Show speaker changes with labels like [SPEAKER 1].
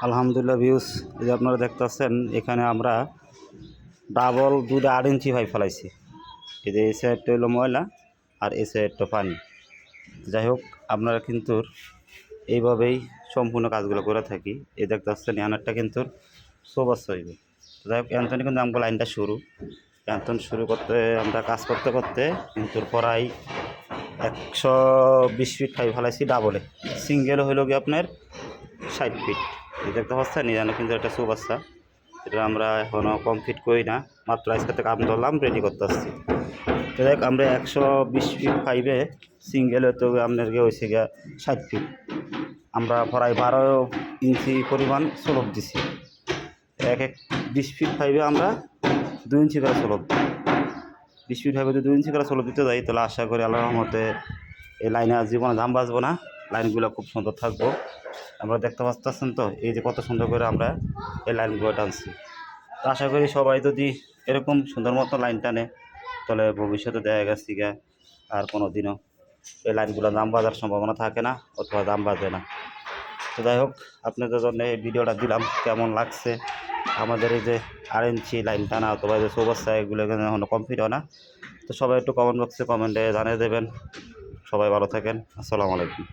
[SPEAKER 1] আলহামদুলিল্লাহ ভিউস, এই যে আপনারা দেখতেছেন এখানে আমরা ডাবল 2.8 ইঞ্চি পাইপ ফেলাইছি। এই যে এই সাইডটা হলো ময়লা আর এই সাইডটা পানি। যাই হোক, আপনারা কিন্তু এইভাবেই সম্পূর্ণ কাজগুলো করে থাকি। এই দেখতেছেন ইয়ানারটা কিন্তু সোবাস হইবে। যাই হোক, এনতনে কিন্তু আমাকে লাইনটা শুরু করতে আমরা কাজ করতে করতে কিন্তু প্রায় 120 ফিট পাইপ ফেলাইছি ডাবলে। সিঙ্গেল হইল কি আপনার 60 ফিট। এই দেখতে পাচ্ছেন এখানে কিন্তু একটা সুবাচ্চা, এটা আমরা এখনও কমপ্লিট করি না, মাত্র আজকে থেকে কাম ধরলাম, রেডি করতে আসছি। তো দেখ আমরা 120 ফিট পাইবে সিঙ্গেল হয়তো আপনার হয়েছে গিয়া 60 ফিট। আমরা প্রায় 12 ইঞ্চি পরিমাণ স্লোপ দিছি। 20 ফিট পাইবে আমরা 2 ইঞ্চি করে স্লোপ দিই। 20 ফিট পাইবে 2 ইঞ্চি করে স্লোপ দিতে যাই, তাহলে আশা করি আল্লাহর রহমতে এই লাইনে আর জীবনে দাম বাঁচবো না, লাইনগুলো খুব সুন্দর থাকবো। আমরা দেখতে পাচ্ছেন তো এই যে কত সুন্দর করে আমরা এই লাইনগুলো টানছি। তো আশা করি সবাই যদি এরকম সুন্দর মতো লাইন টানে, তাহলে ভবিষ্যতে দেখা গেছে গা আর কোনো দিনও এই লাইনগুলো দাম বাজার সম্ভাবনা থাকে না, অথবা দাম বাজে না। তো যাই হোক, আপনাদের জন্য এই ভিডিওটা দিলাম। কেমন লাগছে আমাদের এই যে 8 ইঞ্চি লাইন টানা অথবা যে চৌবাচ্চা, এগুলো এখনো কমপ্লিট হয় না। তো সবাই একটু কমেন্ট বক্সে কমেন্টে জানিয়ে দেবেন। সবাই ভালো থাকেন। আসসালামু আলাইকুম।